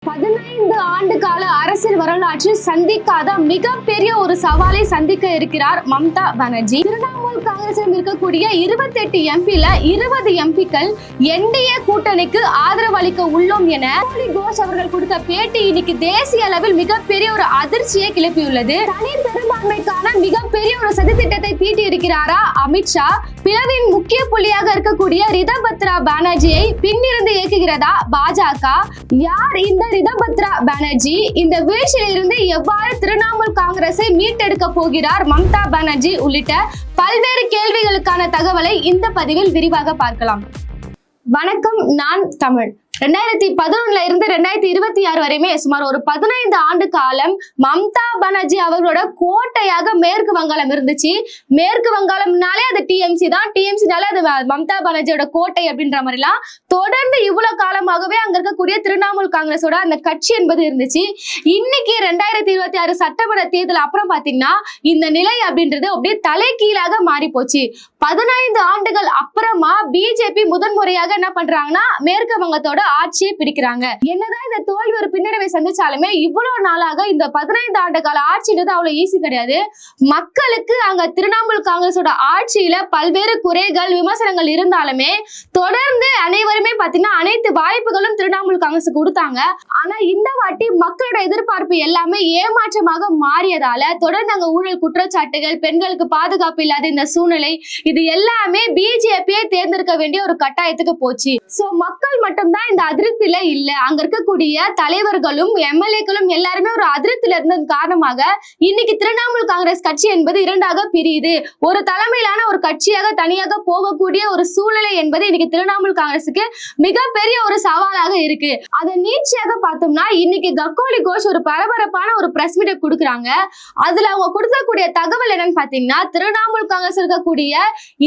15 ஆண்டு கால அரசியல் வரலாற்றில் சந்திக்காத மிகப்பெரிய ஒரு சவாலை சந்திக்க இருக்கிறார் மம்தா பானர்ஜி. திரிணாமுல் காங்கிரஸில் இருக்கக்கூடிய 28 எம்பில 20 எம்பிக்கள் என்டிஏ கூட்டணிக்கு ஆதரவு அளிக்க உள்ளோம் என கோலி கோஷ் அவர்கள் கொடுத்த பேட்டி இன்னைக்கு தேசிய அளவில் மிகப்பெரிய ஒரு அதிர்ச்சியை கிளப்பியுள்ளது. தனி பெரும்பான்மைக்கான மிகப்பெரிய ஒரு சதித்திட்டத்தை தீட்டி இருக்கிறாரா அமித்ஷா? பிளவின் முக்கிய புள்ளியாக இருக்கக்கூடிய ரிதபத்ரா பானர்ஜியை பின்னிருந்து இயக்குகிறதா பாஜக? யார் இந்த ரிதபத்ரா பானர்ஜி? இந்த வீழ்ச்சியில் இருந்து எவ்வாறு திரிணாமுல் காங்கிரஸை மீட்டெடுக்க போகிறார் மம்தா பானர்ஜி உள்ளிட்ட பல்வேறு கேள்விகளுக்கான தகவலை இந்த பதிவில் விரிவாக பார்க்கலாம். வணக்கம், நான் தமிழ். 2011 இருந்து 2026 வரையுமே சுமார் ஒரு 15 ஆண்டு காலம் மம்தா பானர்ஜி அவர்களோட கோட்டையாக மேற்கு வங்காளம் இருந்துச்சு. மேற்கு வங்காளம்னாலே அது டிஎம்சி தான், டிஎம்சினாலே அது மம்தா பானர்ஜியோட கோட்டை அப்படின்ற மாதிரிலாம் தொடர்ந்து இவ்வளவு காலமாகவே அங்க இருக்கக்கூடிய திரிணாமுல் காங்கிரஸோட அந்த கட்சி என்பது இருந்துச்சு. இன்னைக்கு 2026 சட்டமன்ற தேர்தல் அப்புறம் பாத்தீங்கன்னா இந்த நிலை அப்படின்றது அப்படியே தலைகீழாக மாறி போச்சு. 15 ஆண்டுகள் அப்புறமா பிஜேபி முதன்முறையாக என்ன பண்றாங்கன்னா மேற்கு வங்கத்தோட ஆட்சியை பிடிக்கிறாங்க. என்னதான் இந்த தோல்வி ஒரு பின்னடைவை சந்திச்சாலுமே இவ்வளவு நாளாக இந்த 15 ஆண்டு கால ஆட்சின்றது அவ்வளவு ஈஸி கிடையாது. மக்களுக்கு அங்க திரிணாமுல் காங்கிரஸோட ஆட்சியில பல்வேறு குறைகள் விமர்சனங்கள் இருந்தாலுமே தொடர்ந்து அனைவருமே பாத்தீங்கன்னா அனைத்து வாய்ப்புகளும் திரிணாமுல் காங்கிரஸ் கொடுத்தாங்க. ஆனா இந்த வாட்டி மக்களோட எதிர்பார்ப்பு எல்லாமே ஏமாற்றமாக மாறியதால தொடர்ந்து அங்க ஊழல் குற்றச்சாட்டுகள், பெண்களுக்கு பாதுகாப்பு இல்லாத இந்த சூழ்நிலை, இது எல்லாமே பிஜேபியை தேர்ந்தெடுக்க வேண்டிய ஒரு கட்டாயத்துக்கு போச்சு. சோ மக்கள் மட்டும்தான் இந்த அதிருப்தியில இல்ல, அங்க இருக்கக்கூடிய தலைவர்களும் எம்எல்ஏக்களும் எல்லாருமே ஒரு அதிருப்தியில இருந்தது காரணமாக இன்னைக்கு திரிணாமுல் காங்கிரஸ் கட்சி என்பது இரண்டாக பிரியுது. ஒரு தலைமையிலான ஒரு கட்சியாக தனியாக போகக்கூடிய ஒரு சூழ்நிலை என்பது இன்னைக்கு திரிணாமுல் காங்கிரஸுக்கு மிகப்பெரிய ஒரு சவாலாக இருக்கு. அதை நீட்சியாக பார்த்தோம்னா இன்னைக்கு கோலி கோஷ் ஒரு பரபரப்பான ஒரு பிரஸ் மீட்டை கொடுக்குறாங்க. அதுல அவங்க கொடுக்கக்கூடிய தகவல் என்னன்னு பாத்தீங்கன்னா, திரிணாமுல் காங்கிரஸ் இருக்கக்கூடிய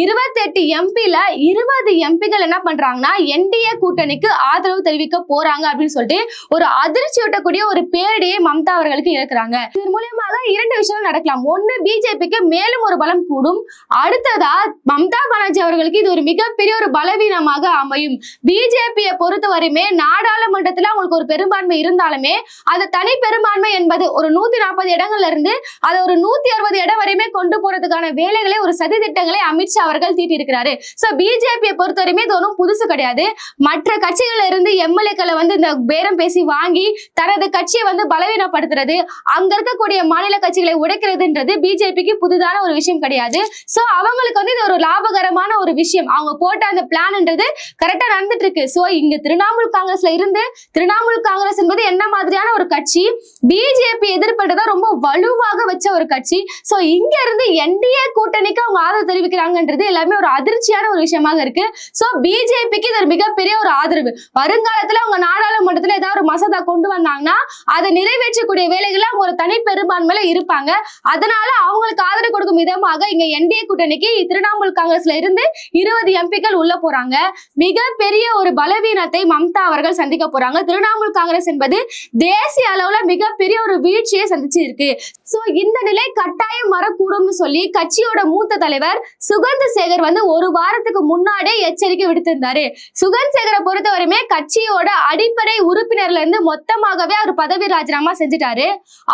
28 எம்பில 20 எம்பிகள் என்ன பண்றாங்கன்னா என்டிஏ கூட்டணிக்கு ஆதரவு தெரிவிக்க போறாங்க அப்படின்னு சொல்லிட்டு ஒரு அதிர்ச்சி ஊட்டக்கூடிய ஒரு பேடியை மம்தா அவர்களுக்கு இருக்கிறாங்க. இதன் மூலமாக இரண்டு விஷயங்கள் நடக்கலாம். ஒண்ணு, பிஜேபிக்கு மேலும் ஒரு பலம் கூடும். அடுத்ததா மம்தா பானர்ஜி அவர்களுக்கு இது ஒரு மிகப்பெரிய ஒரு பலவீனமாக அமையும். பிஜேபியை பொறுத்தவரையுமே நாடாளுமன்றத்துல அவங்களுக்கு ஒரு பெரும்பான்மை இருந்தாலுமே அது தனி பெரும்பான்மை என்பது ஒரு 140 இடங்கள்ல இருந்து அதை ஒரு 160 இடம் வரையுமே கொண்டு போறதுக்கான வேலைகளை, ஒரு சதி திட்டங்களை அமித்ஷா அவர்கள் தீட்டி இருக்கிறாரு. சோ பிஜேபியை பொறுத்தவரையுமே இது ஒன்றும் புதுசு கிடையாது. மற்ற கட்சிகள்ல இருந்து எம்எல்ஏக்களை வந்து இந்த பேரம் பேசி வாங்கி தனது கட்சியை வந்து பலவீனப்படுத்துறது, அங்க இருக்கக்கூடிய மாநில கட்சிகளை உடைக்கிறதுன்றது பிஜேபிக்கு புதுதான ஒரு விஷயம் கிடையாது. சோ அவங்களுக்கு வந்து இது ஒரு லாபகரமான ஒரு விஷயம். அவங்க போட்ட அந்த பிளான்ன்றது கரெக்டா நடந்துட்டு இருக்கு. சோ இங்க திரிணாமுல் காங்கிரஸ்ல இருந்து, திரிணாமுல் காங்கிரஸ் என்பது என்ன மாதிரியான ஒரு கட்சி, பிஜேபி எதிர்ப்பட்டதை ரொம்ப வலுவாக வச்ச ஒரு கட்சி. சோ இங்க இருந்து என்டிஏ கூட்டணிக்கு அவங்க ஆதரவு தெரிவிக்கிறாங்கன்றது எல்லாமே ஒரு அதிர்ச்சியான ஒரு விஷயமாக இருக்கு. சோ பிஜேபிக்கு இது மிகப்பெரிய ஒரு ஆதரவு. வருங்காலத்துல அவங்க நாடாளுமன்றத்துல ஏதாவது ஒரு மசோதா கொண்டு வந்தாங்கன்னா அதை நிறைவேற்றக்கூடிய வேலைகளை அவங்க ஒரு தனி பெரும்பான்மையில இருப்பாங்க. அதனால அவங்களுக்கு ஆதரவு கொடுக்கும் விதமாக இங்க என்டிஏ கூட்டணிக்கு திரிணாமுல் காங்கிரஸ்ல இருந்து 20 எம்பிக்கள் உள்ள போறாங்க. மிகப்பெரிய ஒரு பலவீனத்தை மம்தா அவர்கள் சந்திக்க போறாங்க. திரிணாமுல் காங்கிரஸ் என்பது தேசிய அளவுல மிகப்பெரிய ஒரு வீழ்ச்சியை சந்திச்சு இருக்கு. சோ இந்த நிலை கட்டாயம் வரக்கூடும்னு சொல்லி கட்சியோட மூத்த தலைவர் சுகந்த் சேகர் வந்து ஒரு வாரத்துக்கு முன்னாடியே எச்சரிக்கை விடுத்திருந்தாரு. சுகந்த் சேகரை பொறுத்தவரையுமே கட்சியோட அடிப்படை உறுப்பினர்ல இருந்து மொத்தமாகவே அவர் பதவி ராஜினாமா செஞ்சுட்டாரு.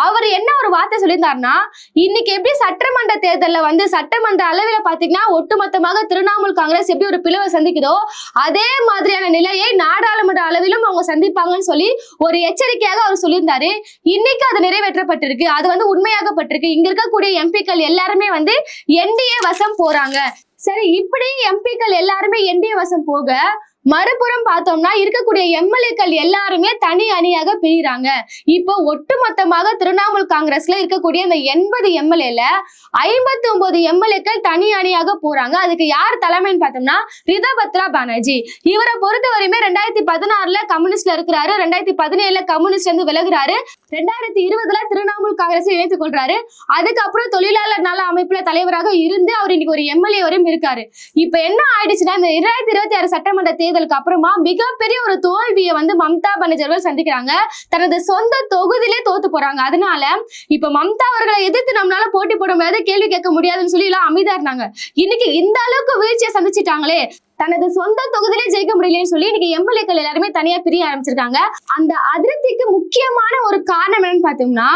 அவர் என்ன ஒரு வார்த்தை சொல்லியிருந்தாருன்னா, இன்னைக்கு எப்படி சட்டமன்ற தேர்தலில் வந்து சட்டமன்ற அளவில் பாத்தீங்கன்னா ஒட்டுமொத்தமாக திரிணாமுல் காங்கிரஸ் எப்படி ஒரு பிளவை சந்திக்குதோ அதே மாதிரியான நிலையை நாடாளுமன்ற அளவிலும் அவங்க சந்திப்பாங்கன்னு சொல்லி ஒரு எச்சரிக்கையாக அவர் சொல்லியிருந்தாரு. இன்னைக்கு அது நிறைவேற்றப்பட்டிருக்கு, அது வந்து உண்மையாகப்பட்டிருக்கு. இங்க இருக்கக்கூடிய எம்பிக்கள் எல்லாருமே வந்து என்டிஏ வசம் போறாங்க. சரி, இப்படி எம்பிக்கள் எல்லாருமே என்டிஏ வசம் போக மறுபுறம் பார்த்தோம்னா இருக்கக்கூடிய எம்எல்ஏக்கள் எல்லாருமே தனி அணியாக பிரிகிறாங்க. இப்போ ஒட்டுமொத்தமாக திரிணாமுல் காங்கிரஸ்ல இருக்கக்கூடிய இந்த 80 எம்எல்ஏல 59 எம்எல்ஏக்கள் தனி அணியாக போறாங்க. அதுக்கு யார் தலைமைன்னு பார்த்தோம்னா ரிதபத்ரா பானர்ஜி. இவரை பொறுத்தவரையுமே 2016 கம்யூனிஸ்ட்ல இருக்கிறாரு, 2017 கம்யூனிஸ்ட் வந்து விலகுறாரு, 2020 திரிணாமுல் காங்கிரஸை இணைத்துக் கொள்றாரு. அதுக்கப்புறம் தொழிலாளர் நல அமைப்புல தலைவராக இருந்து அவர் இன்னைக்கு ஒரு எம்எல்ஏ வரையும் இருக்காரு. இப்ப என்ன ஆயிடுச்சுன்னா இந்த 2026 சட்டமன்ற தேர்தலுக்கு அப்புறமா மிகப்பெரிய ஒரு தோல்வியை வந்து மம்தா பானர்ஜி அவர்கள் சந்திக்கிறாங்க. தனது சொந்த தொகுதியிலே தோத்து போறாங்க. அதனால இப்ப மம்தா அவர்களை எதிர்த்து நம்மளால போட்டி போட முடியாது, கேள்வி கேட்க முடியாதுன்னு சொல்லி எல்லாம் அமைதியா இருந்தாங்க. இன்னைக்கு இந்த அளவுக்கு வீழ்ச்சியை சந்திச்சிட்டாங்களே, தனது சொந்த தொகுதியிலே ஜெயிக்க முடியலன்னு சொல்லி இன்னைக்கு எம்எல்ஏக்கள் எல்லாருமே தனியா பிரிய ஆரம்பிச்சிருக்காங்க. அந்த அதிருப்திக்கு முக்கியமான ஒரு காரணம் என்னன்னு பாத்தோம்னா,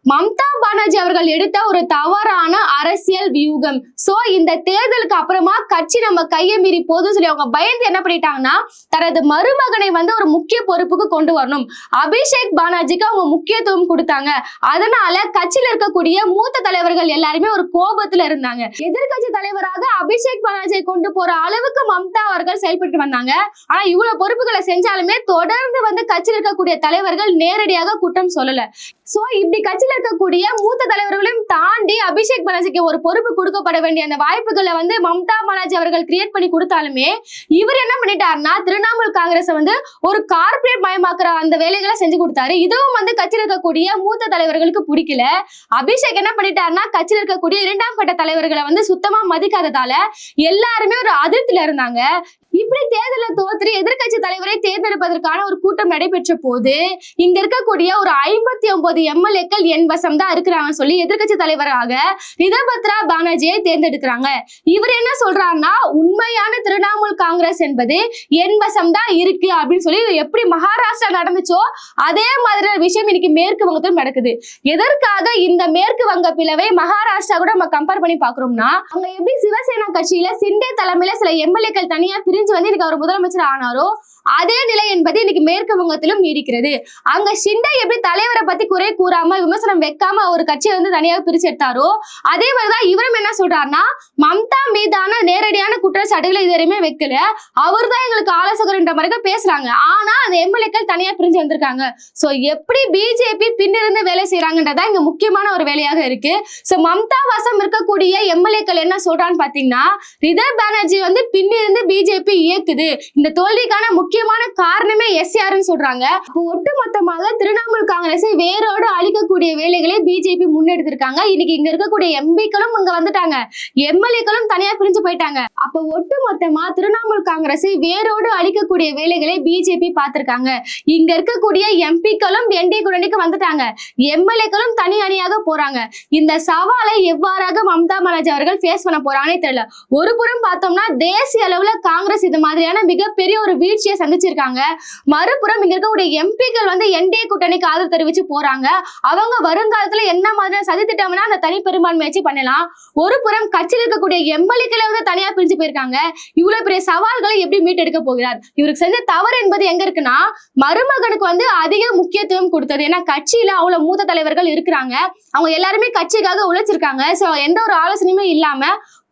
மம்தா பானர்ஜி அவர்கள் எடுத்த ஒரு தவறான அரசியல் வியூகம். சோ இந்த தேர்தலுக்கு அப்புறமா கட்சி நம்ம கையை மீறி போதும் சொல்லி அவங்க பயந்து என்ன பண்ணிட்டாங்கன்னா, தனது மருமகனை வந்து ஒரு முக்கிய பொறுப்புக்கு கொண்டு வரணும், அபிஷேக் பானர்ஜிக்கு அவங்க முக்கியத்துவம் கொடுத்தாங்க. அதனால கட்சியில இருக்கக்கூடிய மூத்த தலைவர்கள் எல்லாருமே ஒரு கோபத்துல இருந்தாங்க. எதிர்கட்சி தலைவராக அபிஷேக் பானர்ஜியை கொண்டு போற அளவுக்கு மம்தா அவர்கள் செயல்பட்டு வந்தாங்க. ஆனா இவ்வளவு பொறுப்புகளை செஞ்சாலுமே தொடர்ந்து வந்து கட்சியில் இருக்கக்கூடிய தலைவர்கள் நேரடியாக குற்றம் சொல்லல. சோ இப்படி கட்சியில இருக்கக்கூடிய மூத்த தலைவர்களையும் தாண்டி அபிஷேக் பானர்ஜிக்கு ஒரு பொறுப்பு கொடுக்கப்பட வேண்டிய அந்த வாய்ப்புகளை வந்து மம்தா பானர்ஜி அவர்கள் கிரியேட் பண்ணி கொடுத்தாலுமே இவர் என்ன பண்ணிட்டாருன்னா, திரிணாமுல் காங்கிரஸ் வந்து ஒரு கார்பரேட் மயமாக்குற அந்த வேலைகளை செஞ்சு கொடுத்தாரு. இதுவும் வந்து கட்சியில் இருக்கக்கூடிய மூத்த தலைவர்களுக்கு பிடிக்கல. அபிஷேக் என்ன பண்ணிட்டாருன்னா, கட்சியில் இருக்கக்கூடிய இரண்டாம் கட்ட தலைவர்களை வந்து சுத்தமா மதிக்காததால எல்லாருமே ஒரு அதிருப்தியில இருந்தாங்க. இப்படி தேர்தலை தோற்று எதிர்கட்சி தலைவரை தேர்ந்தெடுப்பதற்கான ஒரு கூட்டம் நடைபெற்ற போது இங்க இருக்கக்கூடிய ஒரு 59 எம்எல்ஏக்கள் என் வசம் தான் இருக்கிறாங்க சொல்லி எதிர்கட்சி தலைவராக ரிதபத்ரா பானர்ஜியை தேர்ந்தெடுக்கிறாங்க. இவர் என்ன சொல்றாருன்னா, உண்மையான திரிணாமுல் காங்கிரஸ் என்பது என் வசம் தான் இருக்கு அப்படின்னு சொல்லி எப்படி மகாராஷ்டிரா நடந்துச்சோ அதே மாதிரியான விஷயம் இன்னைக்கு மேற்கு வங்கத்திலும் நடக்குது. எதற்காக இந்த மேற்கு வங்க பிளவை மகாராஷ்டிரா கூட நம்ம கம்பேர் பண்ணி பாக்குறோம்னா, அங்க எப்படி சிவசேனா கட்சியில சிண்டே தலைமையில சில எம்எல்ஏக்கள் தனியா பிரிஞ்சு வந்து இன்னைக்கு அவர் முதலமைச்சர் ஆனாரோ அதே நிலை என்பது இன்னைக்கு மேற்கு வங்கத்திலும் நீடிக்கிறது. அங்க ஷிண்டே எப்படி தலைவரை பத்தி குறை கூறாம விமர்சனம் வைக்காம ஒரு கட்சியை வந்து தனியாக பிரிச்சு எடுத்தாரோ அதே மாதிரிதான் இவரும் என்ன சொல்றாருன்னா, மம்தா மீதான நேரடியான குற்றச்சாட்டுகளை இதுவரையுமே வைக்கல, அவர் தான் எங்களுக்கு ஆலோசகர்ன்ற மாதிரி பேசுறாங்க. ஆனா அந்த எம்எல்ஏக்கள் தனியா பிரிஞ்சு வந்திருக்காங்க. சோ எப்படி பிஜேபி பின்னிருந்து வேலை செய்யறாங்கன்றதா இங்க முக்கியமான ஒரு வேலையாக இருக்கு. சோ மம்தா வசம் இருக்கக்கூடிய எம்எல்ஏக்கள் என்ன சொல்றான்னு பாத்தீங்கன்னா, ரிதா பானர்ஜி வந்து பின்னிருந்து பிஜேபி இயக்குது, இந்த தோல்விக்கான முக்கியமான காரணமே எஸ்ஆர்னு சொல்றாங்க. ஒட்டுமொத்தமாக திரிணாமுல் காங்கிரஸை வேரோடு அழிக்கக்கூடிய வேலைகளை பிஜேபி முன்னெடுத்திருக்காங்க. இன்னைக்கு இங்க இருக்கக்கூடிய எம்பிக்களும் இங்க வந்துட்டாங்க, எம்எல்ஏக்களும் தனியா பிரிஞ்சு போயிட்டாங்க. அப்ப ஒட்டுமொத்தமா திரிணாமுல் காங்கிரஸை வேரோடு அழிக்கக்கூடிய வேலைகளை பிஜேபி பார்த்திருக்காங்க. இங்க இருக்கக்கூடிய எம்பிக்களும் என்டிஏ கூட்டணிக்கு வந்துட்டாங்க, எம்எல்ஏக்களும் தனி அணியாக போறாங்க. இந்த சவாலை எவ்வாறாக மம்தா பானர்ஜி அவர்கள் ஃபேஸ் பண்ண போறாங்கன்னே தெரியல. ஒரு புறம் பார்த்தோம்னா தேசிய அளவுல காங்கிரஸ் இது மாதிரியான மிகப்பெரிய ஒரு வீழ்ச்சியை சந்திச்சிருக்காங்க. மறுபுறம் இங்க இருக்கக்கூடிய எம்பிக்கள் வந்து என்டிஏ கூட்டணிக்கு ஆதரவு தெரிவிச்சு போறாங்க. அவங்க வருங்காலத்துல என்ன மாதிரியான சதி திட்டம்னா அந்த தனி பெரும்பான்மை வச்சு பண்ணலாம். ஒரு புறம் கட்சியில் இருக்கக்கூடிய எம்எல்ஏக்களை வந்து தனியா பிரிஞ்சு போயிருக்காங்க. இவ்வளவு பெரிய சவால்களை எப்படி மீட்டெடுக்க போகிறார்? இவருக்கு செஞ்ச தவறு என்பது எங்க இருக்குன்னா, மருமகனுக்கு வந்து அதிக முக்கியத்துவம் கொடுத்தது. ஏன்னா கட்சியில அவ்வளவு மூத்த தலைவர்கள் இருக்கிறாங்க, அவங்க எல்லாருமே கட்சிக்காக உழைச்சிருக்காங்க. சோ எந்த ஒரு ஆலோசனையுமே இல்லாம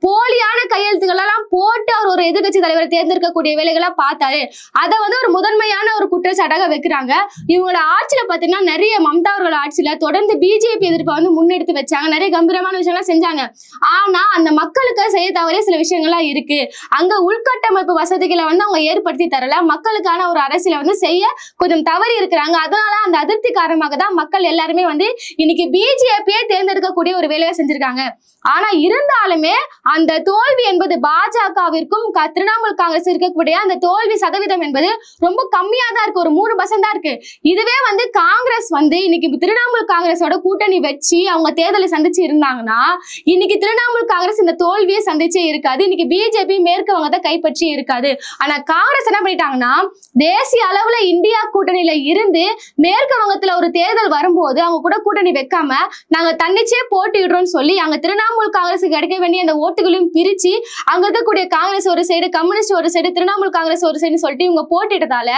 போலியான கையெழுத்துக்கள் எல்லாம் போட்டு அவர் ஒரு எதிர்கட்சி தலைவரை தேர்ந்தெடுக்கக்கூடிய வேலைகளை பார்த்தாரு. அதை வந்து ஒரு முதன்மையான ஒரு குற்றச்சாட்டாக வைக்கிறாங்க. இவங்களோட ஆட்சியில பாத்தீங்கன்னா நிறைய மம்தா அவர்களோட ஆட்சியில தொடர்ந்து பிஜேபி எதிர்ப்பை வந்து முன்னெடுத்து வச்சாங்க, நிறைய கம்பீரமான விஷயம்லாம் செஞ்சாங்க. ஆனா அந்த மக்களுக்கு செய்ய தவறே சில விஷயங்கள்லாம் இருக்கு. அங்க உள்கட்டமைப்பு வசதிகளை வந்து அவங்க ஏற்படுத்தி தரல, மக்களுக்கான ஒரு அரசியலை வந்து செய்ய கொஞ்சம் தவறி இருக்கிறாங்க. அதனால அந்த அதிருப்தி காரணமாக தான் மக்கள் எல்லாருமே வந்து இன்னைக்கு பிஜேபியை தேர்ந்தெடுக்கக்கூடிய ஒரு வேலையை செஞ்சிருக்காங்க. ஆனா இருந்தாலுமே அந்த தோல்வி என்பது பாஜகவிற்கும் திரிணாமுல் காங்கிரஸ் இருக்கக்கூடிய அந்த தோல்வி சதவீதம் என்பது ரொம்ப கம்மியா தான் இருக்கு, ஒரு 3% தான் இருக்கு. இதுவே வந்து காங்கிரஸ் வந்து இன்னைக்கு திரிணாமுல் காங்கிரஸோட கூட்டணி வச்சு அவங்க தேர்தலை சந்திச்சு இருந்தாங்கன்னா இன்னைக்கு திரிணாமுல் காங்கிரஸ் இந்த தோல்வியை சந்திச்சே இருக்காது, இன்னைக்கு பிஜேபி மேற்கு வங்கத்தை கைப்பற்றி இருக்காது. ஆனா காங்கிரஸ் என்ன பண்ணிட்டாங்கன்னா, தேசிய அளவுல இந்தியா கூட்டணியில இருந்து மேற்கு வங்கத்துல ஒரு தேர்தல் வரும்போது அவங்க கூட கூட்டணி வைக்காம நாங்க தன்னிச்சே போட்டிடுறோம்னு சொல்லி அங்க திரிணாமுல் காங்கிரஸுக்கு கிடைக்க வேண்டிய அந்த ஓட்டுகளையும் பிரிச்சு அங்க இருக்கக்கூடிய காங்கிரஸ் ஒரு சைடு, கம்யூனிஸ்ட் ஒரு சைடு, திரிணாமுல் காங்கிரஸ் ஒரு சைடு சொல்லிட்டு இவங்க போட்டிட்டதால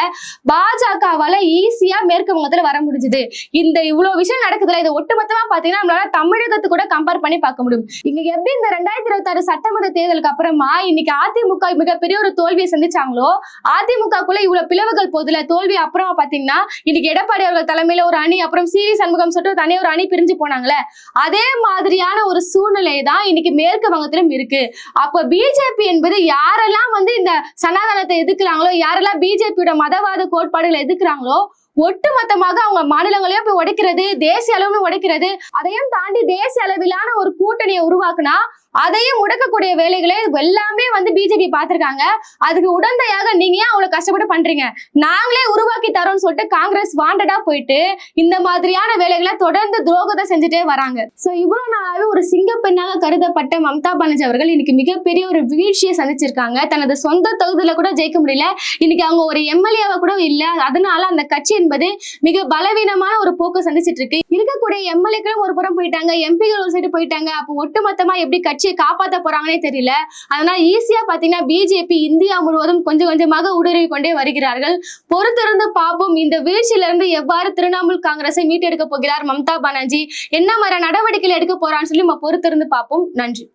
பாஜகவால ஈஸியா மேற்கு வங்கத்துல வர முடிஞ்சது. இந்த இவ்வளவு விஷயம் நடக்குதுல, இது ஒட்டுமொத்தமா பாத்தீங்கன்னா நம்மளால தமிழகத்து கூட கம்பேர் பண்ணி பார்க்க முடியும். இங்க எப்படி இந்த 2026 சட்டமன்ற தேர்தலுக்கு அப்புறமா இன்னைக்கு அதிமுக மிகப்பெரிய ஒரு தோல்வியை சந்திச்சாங்களோ, அதிமுகக்குள்ள இவ்வளவு பிளவுகள் போதுல தோல்வி அப்புறமா பாத்தீங்கன்னா இன்னைக்கு எடப்பாடி அவர்கள் தலைமையில ஒரு அணி, அப்புறம் சி வி சண்முகம் சொல்லிட்டு தனியாக ஒரு அணி பிரிஞ்சு போனாங்களே, அதே மாதிரியான ஒரு சூழ்நிலை தான் இன்னைக்கு மேற்கு வங்கத்திலும் இருக்கு. அப்ப பிஜேபி என்பது யாரெல்லாம் வந்து இந்த சனாதனத்தை எதிர்க்கிறாங்களோ, யாரெல்லாம் பிஜேபியோட மதவாத கோட்பாடுகளை எதிர்க்கிறாங்களோ ஒட்டுமொத்தமாக அவங்க மாநிலங்களையும் போய் உடைக்கிறது, தேசிய அளவுல உடைக்கிறது, அதையும் தாண்டி தேசிய அளவிலான ஒரு கூட்டணியை உருவாக்குனா அதையும் முடக்கக்கூடிய வேலைகளை எல்லாமே வந்து பிஜேபி பார்த்திருக்காங்க. அதுக்கு உடந்தையாக நீங்க ஏன் அவ்வளவு கஷ்டப்பட்டு பண்றீங்க, நாங்களே உருவாக்கி தரோம்னு சொல்லிட்டு காங்கிரஸ் வாண்டடா போயிட்டு இந்த மாதிரியான வேலைகளை தொடர்ந்து துரோகத்தை செஞ்சுட்டே வராங்க. சோ இவ்வளவு நாளாவே ஒரு சிங்க பெண்ணாக கருதப்பட்ட மம்தா பானர்ஜி அவர்கள் இன்னைக்கு மிகப்பெரிய ஒரு வீழ்ச்சியை சந்திச்சிருக்காங்க. தனது சொந்த தொகுதியில கூட ஜெயிக்க முடியல. இன்னைக்கு அவங்க ஒரு எம்எல்ஏவா கூட இல்ல. அதனால அந்த கட்சி என்பது மிக பலவீனமான ஒரு போக்கு சந்திச்சிட்டு இருக்கு. இருக்கக்கூடிய எம்எல்ஏக்களும் ஒரு புறம் போயிட்டாங்க, எம்பிகள் ஒரு சைடு போயிட்டாங்க. அப்போ ஒட்டுமொத்தமா எப்படி கட்சியை காப்பாற்ற போறாங்கன்னே தெரியல. அதனால ஈஸியா பாத்தீங்கன்னா பிஜேபி இந்தியா முழுவதும் கொஞ்சம் கொஞ்சமாக ஊடுருவி கொண்டே வருகிறார்கள். பொறுத்திருந்து பார்ப்போம் இந்த வீழ்ச்சியிலிருந்து எவ்வாறு திரிணாமுல் காங்கிரஸை மீட்டெடுக்க போகிறார் மம்தா பானர்ஜி, என்ன மாதிரி நடவடிக்கைகள் எடுக்க போறான்னு சொல்லி நம்ம பொறுத்திருந்து பார்ப்போம். நன்றி.